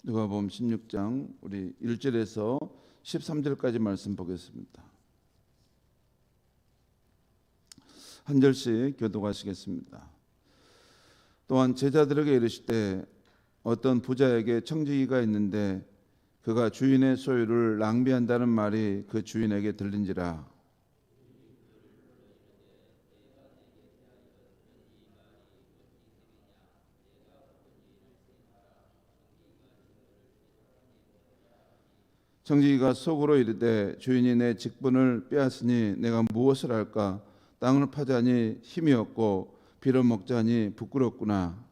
누가복음 16장 우리 1절에서 13절까지 말씀 보겠습니다. 한 절씩 교독하시겠습니다. 또한 제자들에게 이르시되 어떤 부자에게 청지기가 있는데 그가 주인의 소유를 낭비한다는 말이 그 주인에게 들린지라. 청지기가 속으로 이르되 주인이 내 직분을 빼앗으니 내가 무엇을 할까? 땅을 파자니 힘이 없고 빌어먹자니 부끄럽구나.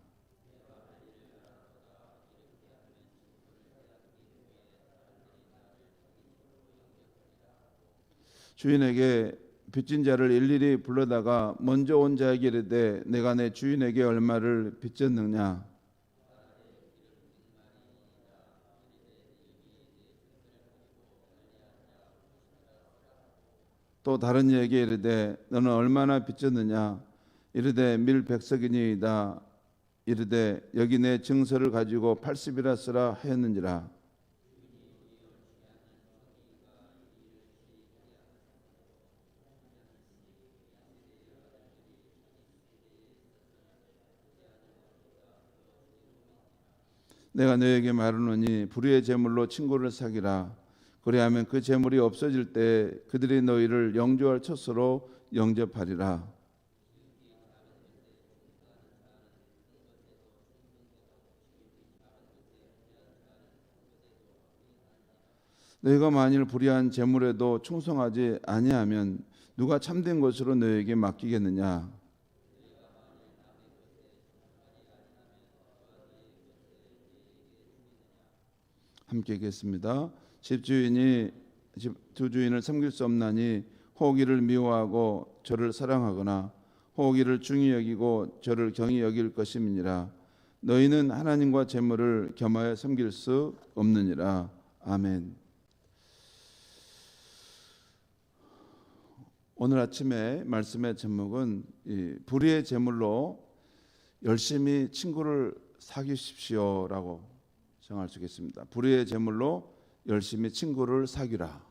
주인에게 빚진 자를 일일이 불러다가 먼저 온 자에게 이르되 내가 내 주인에게 얼마를 빚졌느냐? 또 다른 이에게 이르되 너는 얼마나 빚졌느냐? 이르되 밀 100석이니이다. 이르되 여기 내 증서를 가지고 80이라 쓰라 하였는지라. 내가 너에게 말하노니 불의의 재물로 친구를 사귀라. 그리하면 그 재물이 없어질 때 그들이 너희를 영접할 처소로 영접하리라. 너희가 만일 불의한 재물에도 충성하지 아니하면 누가 참된 것으로 너희에게 맡기겠느냐? 함께 읽겠습니다. 집 두 주인을 섬길 수 없나니 호기를 미워하고 저를 사랑하거나 호기를 중히 여기고 저를 경히 여길 것임이니라. 너희는 하나님과 재물을 겸하여 섬길 수 없느니라. 아멘. 오늘 아침에 말씀의 제목은 불의의 재물로 열심히 친구를 사귀십시오라고 정할 수 있겠습니다. 불의의 재물로 열심히 친구를 사귀라.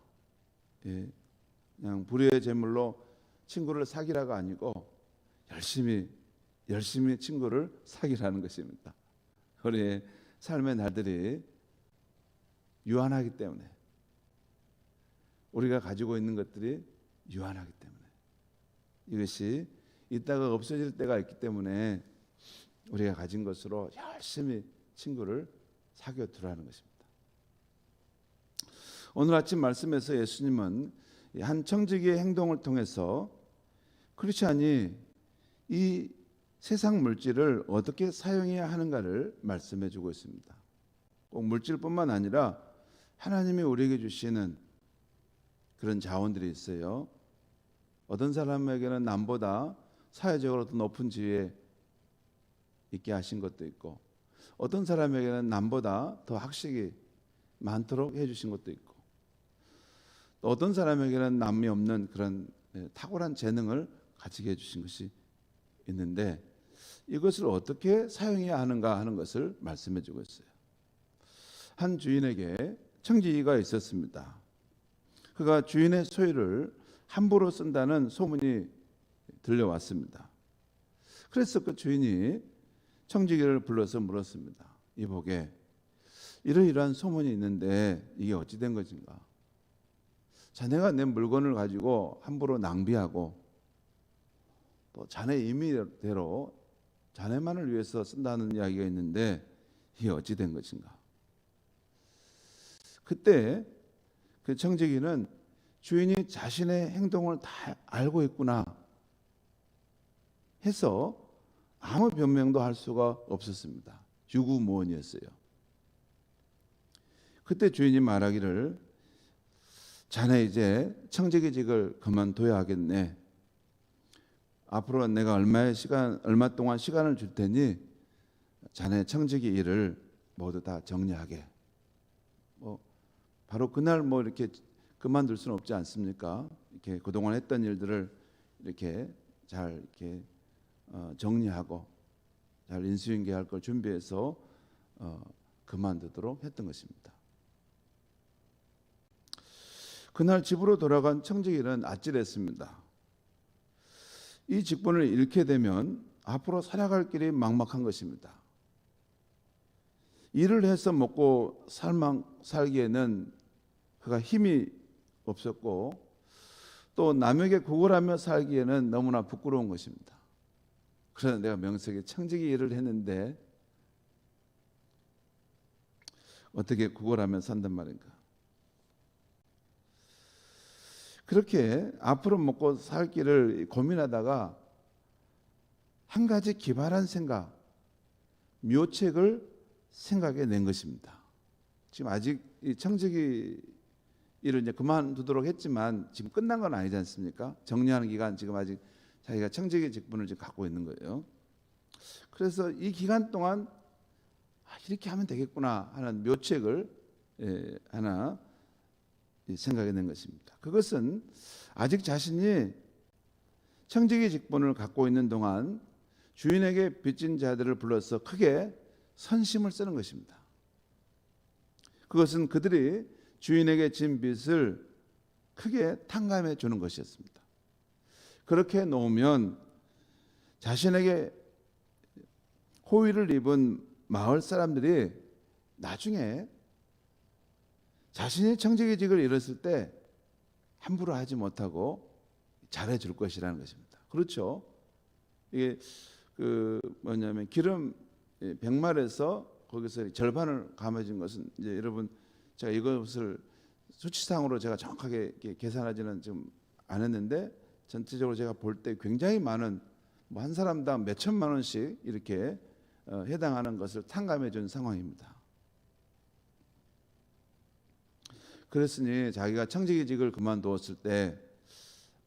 그냥 불의의 재물로 친구를 사귀라가 아니고 열심히 친구를 사귀라는 것입니다. 우리의 삶의 날들이 유한하기 때문에, 우리가 가지고 있는 것들이 유한하기 때문에, 이것이 있다가 없어질 때가 있기 때문에 우리가 가진 것으로 열심히 친구를 사귀어 두라는 것입니다. 오늘 아침 말씀에서 예수님은 한 청지기의 행동을 통해서 크리스찬이 이 세상 물질을 어떻게 사용해야 하는가를 말씀해 주고 있습니다. 꼭 물질뿐만 아니라 하나님이 우리에게 주시는 그런 자원들이 있어요. 어떤 사람에게는 남보다 사회적으로 더 높은 지위에 있게 하신 것도 있고, 어떤 사람에게는 남보다 더 학식이 많도록 해주신 것도 있고, 또 어떤 사람에게는 남이 없는 그런 탁월한 재능을 가지게 해주신 것이 있는데, 이것을 어떻게 사용해야 하는가 하는 것을 말씀해 주고 있어요. 한 주인에게 청지기가 있었습니다. 그가 주인의 소유를 함부로 쓴다는 소문이 들려왔습니다. 그래서 그 주인이 청지기를 불러서 물었습니다. 이보게, 이러이러한 소문이 있는데 이게 어찌 된 것인가? 자네가 내 물건을 가지고 함부로 낭비하고 또 자네 임의대로 자네만을 위해서 쓴다는 이야기가 있는데 이게 어찌 된 것인가? 그때 그 청지기는 주인이 자신의 행동을 다 알고 있구나 해서 아무 변명도 할 수가 없었습니다. 유구무원이었어요. 그때 주인이 말하기를 자네 이제 청지기직을 그만둬야 하겠네. 앞으로 내가 얼마 동안 시간을 줄 테니 자네 청지기 일을 모두 다 정리하게. 바로 그날 이렇게 그만둘 수는 없지 않습니까? 이렇게 그동안 했던 일들을 이렇게 잘 정리하고 잘 인수인계할 걸 준비해서 그만두도록 했던 것입니다. 그날 집으로 돌아간 청지기는 아찔했습니다. 이 직분을 잃게 되면 앞으로 살아갈 길이 막막한 것입니다. 일을 해서 먹고 살기에는 그가 힘이 없었고 또 남에게 구걸하며 살기에는 너무나 부끄러운 것입니다. 그래서 내가 명색에 청지기 일을 했는데 어떻게 구걸하며 산단 말인가. 그렇게 앞으로 먹고 살 길을 고민하다가 한 가지 기발한 생각, 묘책을 생각해 낸 것입니다. 지금 아직 이 청지기 일을 이제 그만두도록 했지만 지금 끝난 건 아니지 않습니까? 정리하는 기간 지금 아직 자기가 청지기 직분을 지금 갖고 있는 거예요. 그래서 이 기간 동안 이렇게 하면 되겠구나 하는 묘책을 하나 생각해 낸 것입니다. 그것은 아직 자신이 청지기 직분을 갖고 있는 동안 주인에게 빚진 자들을 불러서 크게 선심을 쓰는 것입니다. 그것은 그들이 주인에게 진 빚을 크게 탕감해 주는 것이었습니다. 그렇게 놓으면 자신에게 호의를 입은 마을 사람들이 나중에 자신이 청지기직을 잃었을 때 함부로 하지 못하고 잘해줄 것이라는 것입니다. 그렇죠? 이게 뭐냐면 기름 100말에서 거기서 절반을 감아진 것은 이제 여러분 제가 이것을 수치상으로 제가 정확하게 계산하지는 좀 않았는데 전체적으로 제가 볼 때 굉장히 많은 뭐 한 사람당 몇 천만 원씩 이렇게 해당하는 것을 탕감해 준 상황입니다. 그랬으니 자기가 청지기직을 그만두었을 때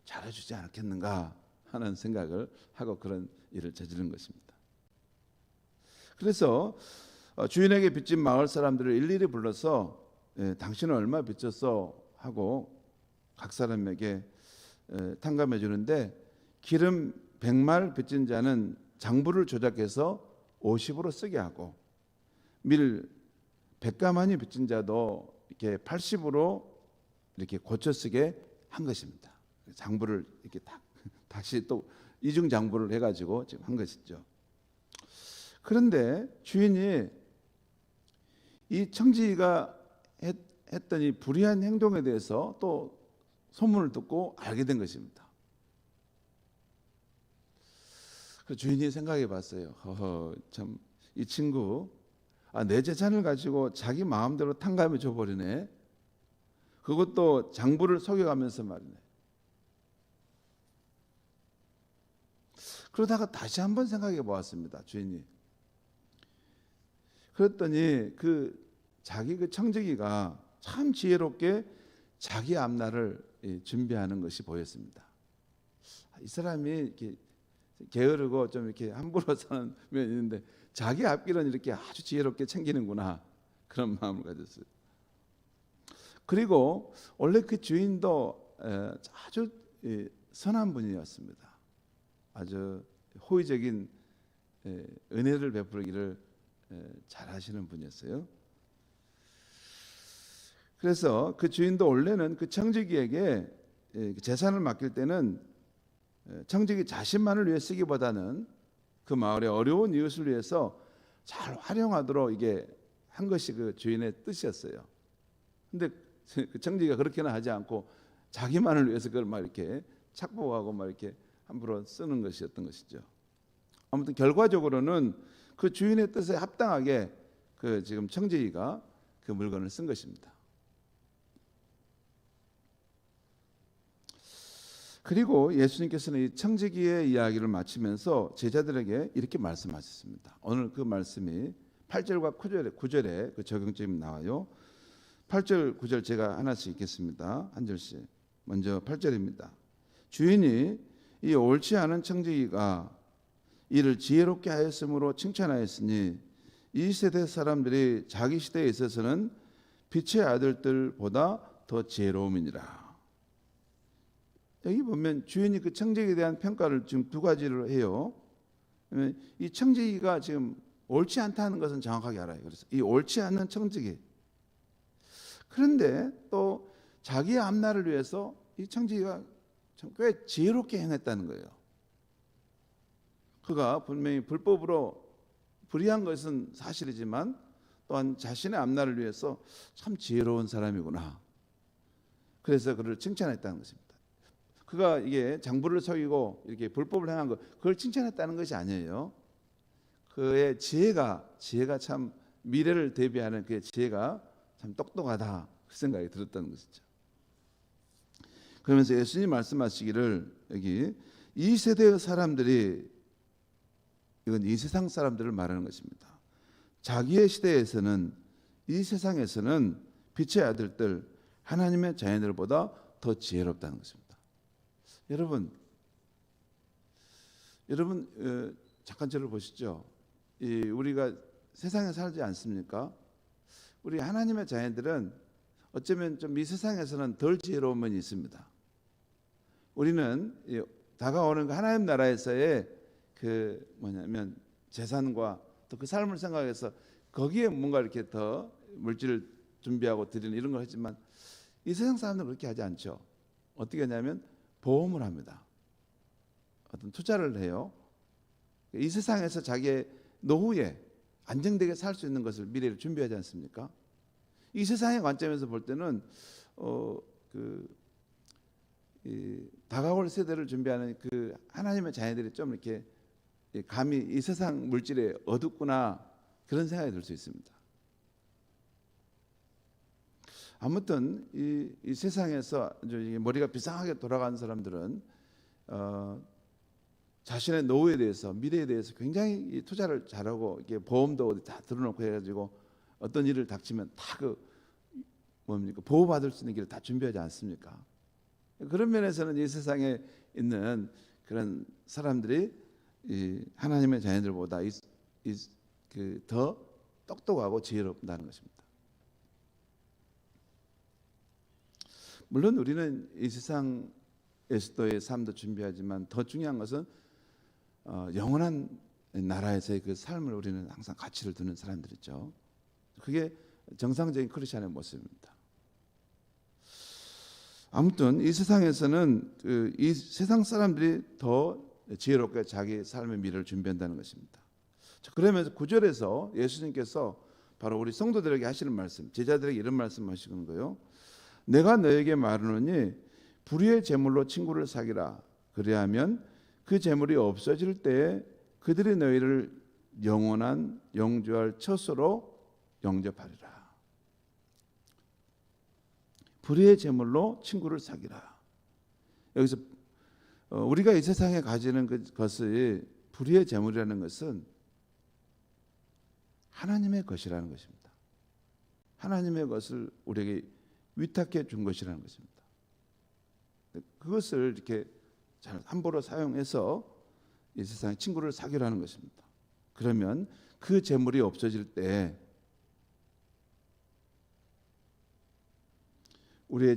잘해주지 않겠는가 하는 생각을 하고 그런 일을 저지른 것입니다. 그래서 주인에게 빚진 마을 사람들을 일일이 불러서 당신은 얼마 빚졌어 하고 각 사람에게 탕감해 주는데 기름 100말 빚진 자는 장부를 조작해서 50으로 쓰게 하고 밀 100가마니 빚진 자도 이렇게 80으로 이렇게 고쳐 쓰게 한 것입니다. 장부를 이렇게 다시 또 이중 장부를 해가지고 지금 한 것이죠. 그런데 주인이 이 청지기가 했던 이 불의한 행동에 대해서 또 소문을 듣고 알게 된 것입니다. 그 주인이 생각해 봤어요. 참 이 친구 내 재산을 가지고 자기 마음대로 탕감해 줘버리네. 그것도 장부를 속여가면서 말이네. 그러다가 다시 한번 생각해 보았습니다. 주인이. 그랬더니 자기 청지기가 참 지혜롭게 자기 앞날을 준비하는 것이 보였습니다. 이 사람이 이렇게 게으르고 좀 이렇게 함부로 사는 면이 있는데 자기 앞길은 이렇게 아주 지혜롭게 챙기는구나 그런 마음을 가졌어요. 그리고 원래 그 주인도 아주 선한 분이었습니다. 아주 호의적인 은혜를 베풀기를 잘하시는 분이었어요. 그래서 그 주인도 원래는 그 청지기에게 재산을 맡길 때는 청지기 자신만을 위해 쓰기보다는 그 마을의 어려운 이웃을 위해서 잘 활용하도록 이게 한 것이 그 주인의 뜻이었어요. 근데 그 청지기가 그렇게는 하지 않고 자기만을 위해서 그걸 막 이렇게 착복하고 막 이렇게 함부로 쓰는 것이었던 것이죠. 아무튼 결과적으로는 그 주인의 뜻에 합당하게 그 지금 청지기가 그 물건을 쓴 것입니다. 그리고 예수님께서는 이 청지기의 이야기를 마치면서 제자들에게 이렇게 말씀하셨습니다. 오늘 그 말씀이 8절과 9절에 그 적용점이 나와요. 8절, 9절 제가 하나씩 읽겠습니다. 한 절씩. 먼저 8절입니다. 주인이 이 옳지 않은 청지기가 이를 지혜롭게 하였으므로 칭찬하였으니 이 세대 사람들이 자기 시대에 있어서는 빛의 아들들보다 더 지혜로움이니라. 여기 보면 주인이 그 청지기에 대한 평가를 지금 두 가지를 해요. 이 청지기가 지금 옳지 않다는 것은 정확하게 알아요. 그래서 이 옳지 않는 청지기. 그런데 또 자기의 앞날을 위해서 이 청지기가 꽤 지혜롭게 행했다는 거예요. 그가 분명히 불법으로 불의한 것은 사실이지만 또한 자신의 앞날을 위해서 참 지혜로운 사람이구나. 그래서 그를 칭찬했다는 것입니다. 그가 이게 장부를 속이고 이렇게 불법을 행한 것, 그걸 칭찬했다는 것이 아니에요. 그의 지혜가 참 미래를 대비하는 그의 지혜가 참 똑똑하다, 그 생각이 들었다는 것이죠. 그러면서 예수님 말씀하시기를, 여기 이 세대의 사람들이, 이건 이 세상 사람들을 말하는 것입니다. 자기의 시대에서는, 이 세상에서는 빛의 아들들, 하나님의 자녀들보다 더 지혜롭다는 것입니다. 여러분 잠깐 저를 보시죠. 우리가 세상에 살지 않습니까? 우리 하나님의 자녀들은 어쩌면 좀 이 세상에서는 덜 지혜로운 면이 있습니다. 우리는 다가오는 그 하나님 나라에서의 그 뭐냐면 재산과 또 그 삶을 생각해서 거기에 뭔가 이렇게 더 물질을 준비하고 드리는 이런 걸 하지만, 이 세상 사람들은 그렇게 하지 않죠. 어떻게 하냐면 보험을 합니다. 어떤 투자를 해요. 이 세상에서 자기의 노후에 안정되게 살 수 있는 것을, 미래를 준비하지 않습니까? 이 세상의 관점에서 볼 때는 다가올 세대를 준비하는 그 하나님의 자녀들이 좀 이렇게 감히 이 세상 물질에 어둡구나, 그런 생각이 들 수 있습니다. 아무튼 이 세상에서 머리가 비상하게 돌아가는 사람들은 자신의 노후에 대해서, 미래에 대해서 굉장히 투자를 잘하고, 이렇게 보험도 어디 다 들어놓고 해가지고 어떤 일을 닥치면 다 보호받을 수 있는 길을 다 준비하지 않습니까? 그런 면에서는 이 세상에 있는 그런 사람들이 이 하나님의 자녀들보다 더 똑똑하고 지혜롭다는 것입니다. 물론 우리는 이 세상에서의 삶도 준비하지만, 더 중요한 것은 영원한 나라에서의 그 삶을 우리는 항상 가치를 두는 사람들이죠. 그게 정상적인 크리스천의 모습입니다. 아무튼 이 세상에서는 이 세상 사람들이 더 지혜롭게 자기 삶의 미래를 준비한다는 것입니다. 그러면서 9절에서 예수님께서 바로 우리 성도들에게 하시는 말씀, 제자들에게 이런 말씀하시는 거예요. 내가 너에게 말하노니 불의의 재물로 친구를 사귀라. 그리하면 그 재물이 없어질 때에 그들이 너희를 영원한 영주할 처소로 영접하리라. 불의의 재물로 친구를 사귀라. 여기서 우리가 이 세상에 가지는 것이, 불의의 재물이라는 것은 하나님의 것이라는 것입니다. 하나님의 것을 우리에게 위탁해 준 것이라는 것입니다. 그것을 이렇게 잘 함부로 사용해서 이 세상에 친구를 사귀라는 것입니다. 그러면 그 재물이 없어질 때, 우리가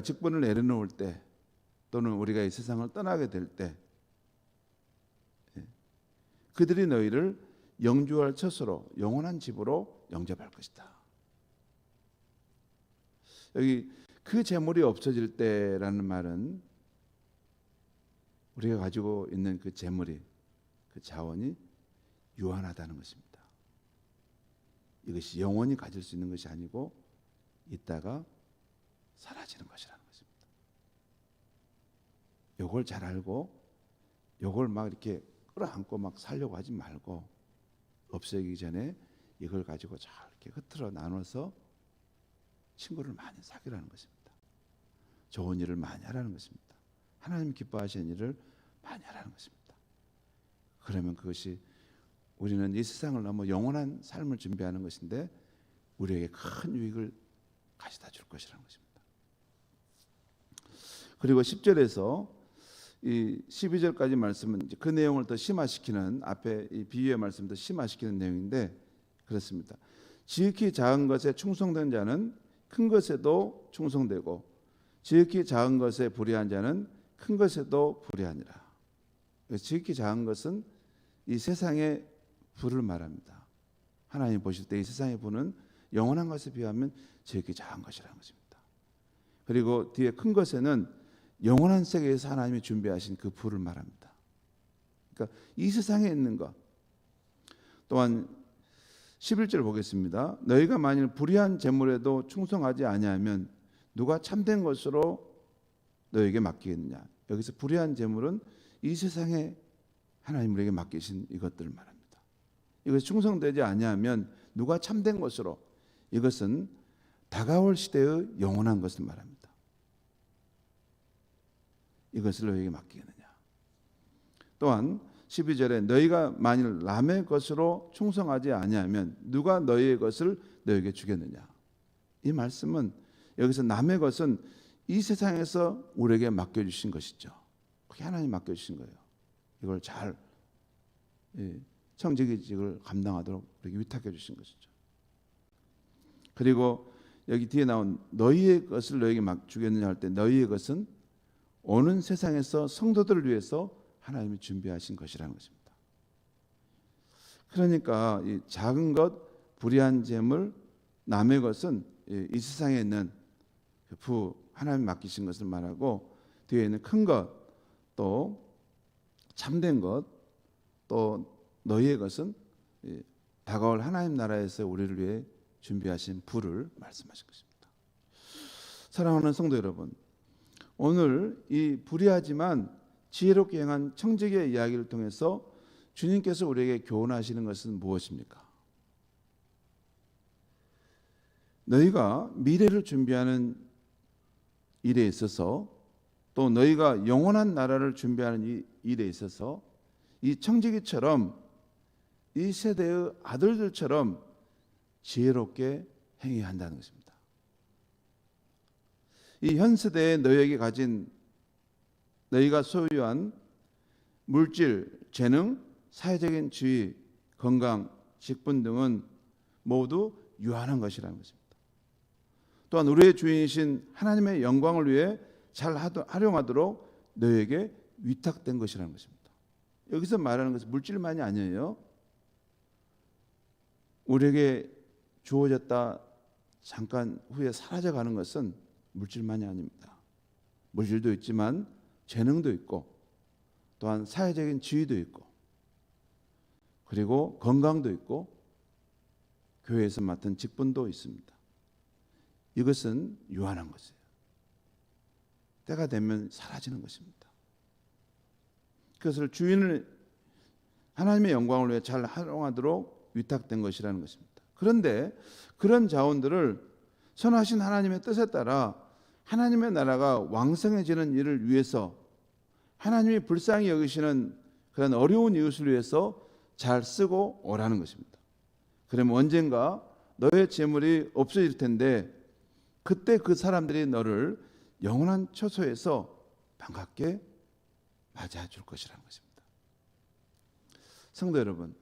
직분을 내려놓을 때, 또는 우리가 이 세상을 떠나게 될 때, 그들이 너희를 영주할 처소로, 영원한 집으로 영접할 것이다. 여기 그 재물이 없어질 때라는 말은, 우리가 가지고 있는 그 재물이, 그 자원이 유한하다는 것입니다. 이것이 영원히 가질 수 있는 것이 아니고 있다가 사라지는 것이라는 것입니다. 요걸 잘 알고, 요걸 막 이렇게 끌어안고 막 살려고 하지 말고, 없어지기 전에 이걸 가지고 잘 이렇게 흐트러 나눠서 친구를 많이 사귀라는 것입니다. 좋은 일을 많이 하라는 것입니다. 하나님 기뻐하시는 일을 많이 하라는 것입니다. 그러면 그것이, 우리는 이 세상을 넘어 영원한 삶을 준비하는 것인데, 우리에게 큰 유익을 가져다 줄 것이라는 것입니다. 그리고 10절에서 이 12절까지 말씀은 그 내용을 더 심화시키는, 앞에 이 비유의 말씀을 더 심화시키는 내용인데, 그렇습니다. 지극히 작은 것에 충성된 자는 큰 것에도 충성되고, 지극히 작은 것에 불의한 자는 큰 것에도 불의하니라. 지극히 작은 것은 이 세상에 부를 말합니다. 하나님 보실 때 이 세상의 부는 영원한 것에 비하면 지극히 작은 것이라는 것입니다. 그리고 뒤에 큰 것에는 영원한 세계에서 하나님이 준비하신 그 부를 말합니다. 그러니까 이 세상에 있는 것. 또한 11절 보겠습니다. 너희가 만일 불의한 재물에도 충성하지 아니하면 누가 참된 것으로 너에게 맡기겠느냐. 여기서 불의한 재물은 이 세상에 하나님 우리에게 맡기신 이것들을 말합니다. 이것이 충성되지 아니하면 누가 참된 것으로, 이것은 다가올 시대의 영원한 것을 말합니다. 이것을 너에게 맡기겠느냐. 또한 12절에 너희가 만일 남의 것으로 충성하지 아니하면 누가 너희의 것을 너에게 주겠느냐. 이 말씀은 여기서 남의 것은 이 세상에서 우리에게 맡겨주신 것이죠. 그게 하나님 맡겨주신 거예요. 이걸 잘 청지기직을 감당하도록 우리에게 위탁해 주신 것이죠. 그리고 여기 뒤에 나온 너희의 것을 너희에게 주겠느냐 할 때 너희의 것은 오는 세상에서 성도들을 위해서 하나님이 준비하신 것이라는 것입니다. 그러니까 이 작은 것, 불의한 재물, 남의 것은 이 세상에 있는 부 하나님 맡기신 것을 말하고, 뒤에 있는 큰 것, 또 참된 것, 또 너희의 것은 다가올 하나님 나라에서 우리를 위해 준비하신 부를 말씀하신 것입니다. 사랑하는 성도 여러분, 오늘 이 불의하지만 지혜롭게 행한 청지기의 이야기를 통해서 주님께서 우리에게 교훈하시는 것은 무엇입니까? 너희가 미래를 준비하는 일에 있어서, 또 너희가 영원한 나라를 준비하는 이 일에 있어서 이 청지기처럼, 이 세대의 아들들처럼 지혜롭게 행해야 한다는 것입니다. 이 현 세대에 너희에게 가진, 너희가 소유한 물질, 재능, 사회적인 지위, 건강, 직분 등은 모두 유한한 것이라는 것입니다. 또한 우리의 주인이신 하나님의 영광을 위해 잘 활용하도록 너희에게 위탁된 것이라는 것입니다. 여기서 말하는 것은 물질만이 아니에요. 우리에게 주어졌다 잠깐 후에 사라져가는 것은 물질만이 아닙니다. 물질도 있지만 재능도 있고, 또한 사회적인 지위도 있고, 그리고 건강도 있고, 교회에서 맡은 직분도 있습니다. 이것은 유한한 것이에요. 때가 되면 사라지는 것입니다. 그것을 주인을, 하나님의 영광을 위해 잘 활용하도록 위탁된 것이라는 것입니다. 그런데 그런 자원들을 선하신 하나님의 뜻에 따라 하나님의 나라가 왕성해지는 일을 위해서, 하나님이 불쌍히 여기시는 그런 어려운 이웃을 위해서 잘 쓰고 오라는 것입니다. 그러면 언젠가 너의 재물이 없어질 텐데, 그때 그 사람들이 너를 영원한 처소에서 반갑게 맞이해 줄 것이라는 것입니다. 성도 여러분,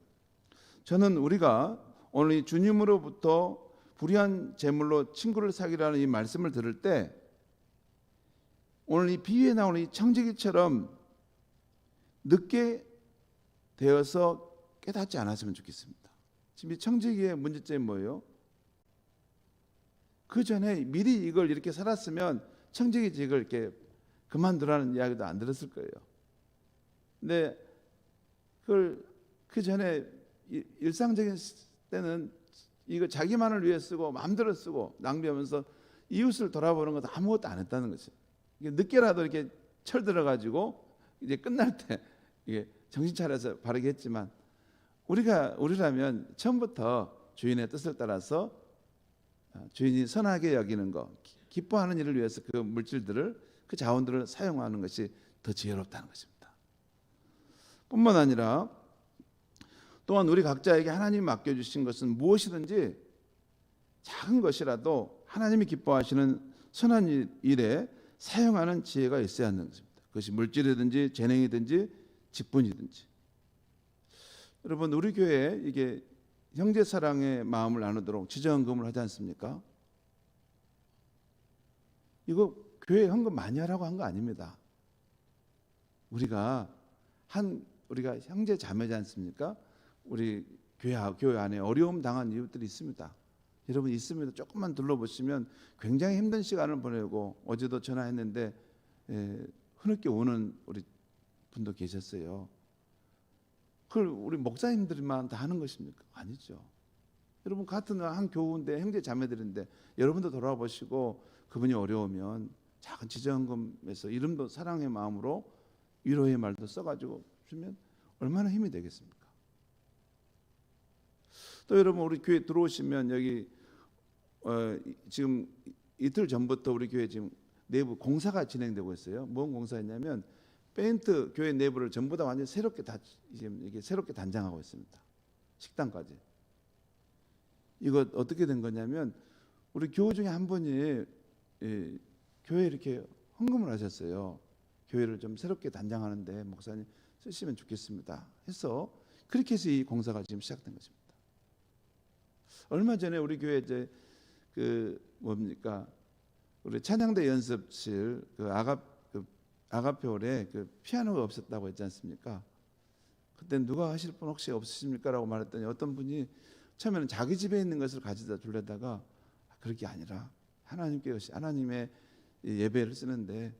저는 우리가 오늘 이 주님으로부터 불의한 재물로 친구를 사귀라는 이 말씀을 들을 때, 오늘 이 비유에 나오는 이 청지기처럼 늦게 되어서 깨닫지 않았으면 좋겠습니다. 지금 이 청지기의 문제점이 뭐예요? 그 전에 미리 이걸 이렇게 살았으면 청지기직을 이렇게 그만두라는 이야기도 안 들었을 거예요. 근데 그걸 그 전에 일상적인 때는 이거 자기만을 위해 쓰고 마음대로 쓰고 낭비하면서 이웃을 돌아보는 것도 아무것도 안 했다는 거죠. 늦게라도 이렇게 철들어가지고 이제 끝날 때 이게 정신 차려서 바르게 했지만, 우리라면 처음부터 주인의 뜻을 따라서 주인이 선하게 여기는 것, 기뻐하는 일을 위해서 그 물질들을, 그 자원들을 사용하는 것이 더 지혜롭다는 것입니다. 뿐만 아니라 또한 우리 각자에게 하나님이 맡겨주신 것은 무엇이든지 작은 것이라도 하나님이 기뻐하시는 선한 일에 사용하는 지혜가 있어야 하는 것입니다. 그것이 물질이든지 재능이든지 직분이든지. 여러분, 우리 교회에 이게 형제 사랑의 마음을 나누도록 지정헌금을 하지 않습니까? 이거 교회 헌금 많이 하라고 한 거 아닙니다. 우리가 형제 자매지 않습니까? 우리 교회 안에 어려움 당한 이웃들이 있습니다. 여러분 있습니다. 조금만 둘러보시면 굉장히 힘든 시간을 보내고 어제도 전화했는데 흐느껴 오는 우리 분도 계셨어요. 그걸 우리 목사님들만 다 하는 것입니까? 아니죠. 여러분 같은 한 교우인데 형제 자매들인데 여러분도 돌아와 보시고 그분이 어려우면 작은 지정금에서 이름도 사랑의 마음으로 위로의 말도 써가지고 주면 얼마나 힘이 되겠습니까? 또 여러분 우리 교회 들어오시면 여기 지금 이틀 전부터 우리 교회 지금 내부 공사가 진행되고 있어요. 뭔 공사였냐면 페인트 교회 내부를 전부 다 완전 새롭게 다 지금 이게 새롭게 단장하고 있습니다. 식당까지. 이거 어떻게 된 거냐면 우리 교우 중에 한 분이 교회에 이렇게 헌금을 하셨어요. 교회를 좀 새롭게 단장하는데 목사님 쓰시면 좋겠습니다. 해서 그렇게 해서 이 공사가 지금 시작된 것입니다. 얼마 전에 우리 교회 이제 우리 찬양대 연습실 아가페올에 피아노가 없었다고 했지 않습니까? 그때 누가 하실 분 혹시 없으십니까라고 말했더니 어떤 분이 처음에는 자기 집에 있는 것을 가져다 주려다가 그럴 게 아니라 하나님의 예배를 쓰는데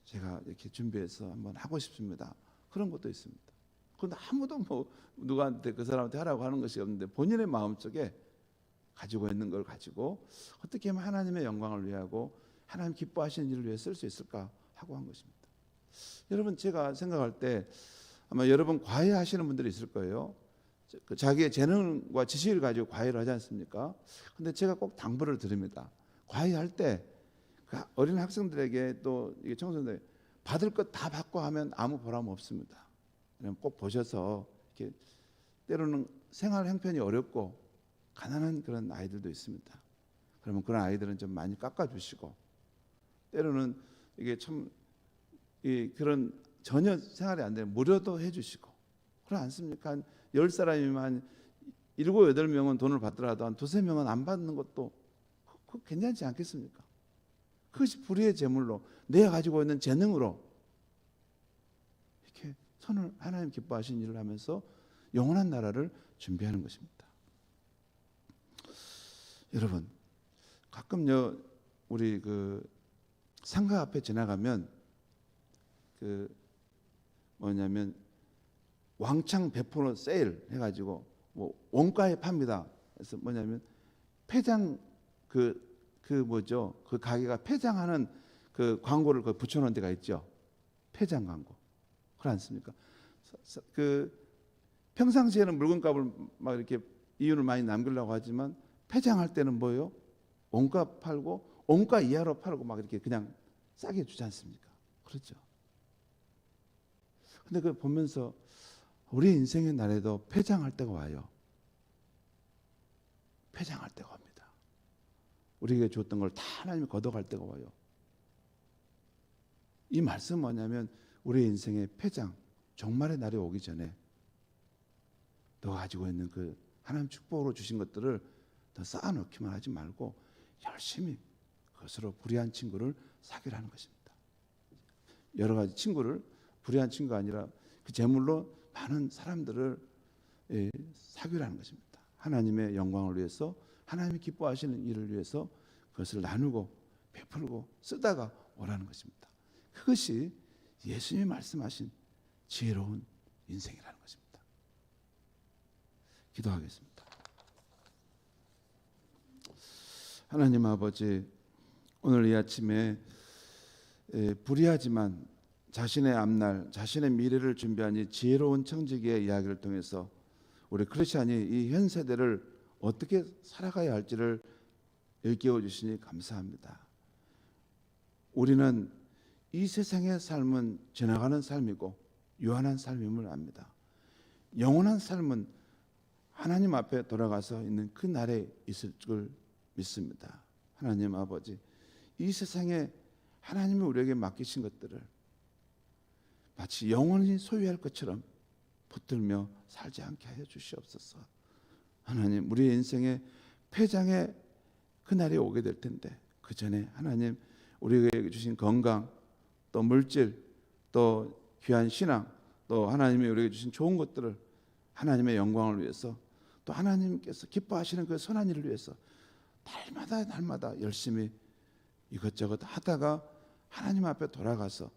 제가 이렇게 준비해서 한번 하고 싶습니다. 그런 것도 있습니다. 그런데 아무도 누구한테 그 사람한테 하라고 하는 것이 없는데 본인의 마음속에 가지고 있는 걸 가지고 어떻게 하면 하나님의 영광을 위하고 하나님 기뻐하시는 일을 위해 쓸 수 있을까 하고 한 것입니다. 여러분 제가 생각할 때 아마 여러분 과외하시는 분들이 있을 거예요. 자기의 재능과 지식을 가지고 과외를 하지 않습니까? 근데 제가 꼭 당부를 드립니다. 과외할 때 어린 학생들에게 또 청소년들 받을 것 다 받고 하면 아무 보람 없습니다. 꼭 보셔서 이렇게 때로는 생활 형편이 어렵고 가난한 그런 아이들도 있습니다. 그러면 그런 아이들은 좀 많이 깎아주시고 때로는 이게 참 그런 전혀 생활이 안 되면 무료도 해주시고 그렇지 않습니까? 한 10사람이면 7, 8명은 돈을 받더라도 한 2, 3명은 안 받는 것도 괜찮지 않겠습니까? 그것이 불의의 제물로 내가 가지고 있는 재능으로 이렇게 하나님 기뻐하시는 일을 하면서 영원한 나라를 준비하는 것입니다. 여러분 가끔요 우리 상가 앞에 지나가면 왕창 100% 세일 해가지고 원가에 팝니다. 그래서 폐장 그 가게가 폐장하는 그 광고를 붙여놓은 데가 있죠. 폐장 광고. 그렇지 않습니까? 평상시에는 물건값을 막 이렇게 이윤을 많이 남기려고 하지만 폐장할 때는 뭐예요? 원가 팔고 원가 이하로 팔고 막 이렇게 그냥 싸게 주지 않습니까? 그렇죠. 근데 그걸 보면서 우리 인생의 날에도 폐장할 때가 와요. 폐장할 때가 옵니다. 우리에게 줬던 걸 다 하나님이 걷어갈 때가 와요. 이 말씀은 뭐냐면 우리 인생의 폐장, 종말의 날이 오기 전에 너가 가지고 있는 그 하나님 축복으로 주신 것들을 더 쌓아놓기만 하지 말고 열심히 그것으로 불의한 친구를 사귀라는 것입니다. 여러 가지 친구를 불의한 친구가 아니라 그 재물로 많은 사람들을 사귀라는 것입니다. 하나님의 영광을 위해서 하나님이 기뻐하시는 일을 위해서 그것을 나누고 베풀고 쓰다가 오라는 것입니다. 그것이 예수님이 말씀하신 지혜로운 인생이라는 것입니다. 기도하겠습니다. 하나님 아버지, 오늘 이 아침에 불의하지만 자신의 앞날, 자신의 미래를 준비한 이 지혜로운 청지기의 이야기를 통해서 우리 크리스찬이 이 현 세대를 어떻게 살아가야 할지를 일깨워 주시니 감사합니다. 우리는 이 세상의 삶은 지나가는 삶이고 유한한 삶임을 압니다. 영원한 삶은 하나님 앞에 돌아가서 있는 그 날에 있을 줄 믿습니다. 하나님 아버지, 이 세상에 하나님이 우리에게 맡기신 것들을 마치 영원히 소유할 것처럼 붙들며 살지 않게 하여 주시옵소서. 하나님, 우리의 인생의 폐장의 그날이 오게 될 텐데 그 전에 하나님 우리에게 주신 건강, 또 물질, 또 귀한 신앙, 또 하나님이 우리에게 주신 좋은 것들을 하나님의 영광을 위해서, 또 하나님께서 기뻐하시는 그 선한 일을 위해서 날마다 열심히 이것저것 하다가 하나님 앞에 돌아가서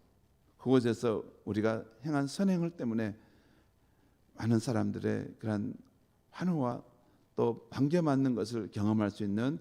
그곳에서 우리가 행한 선행을 때문에 많은 사람들의 그런 환호와 또 반겨맞는 것을 경험할 수 있는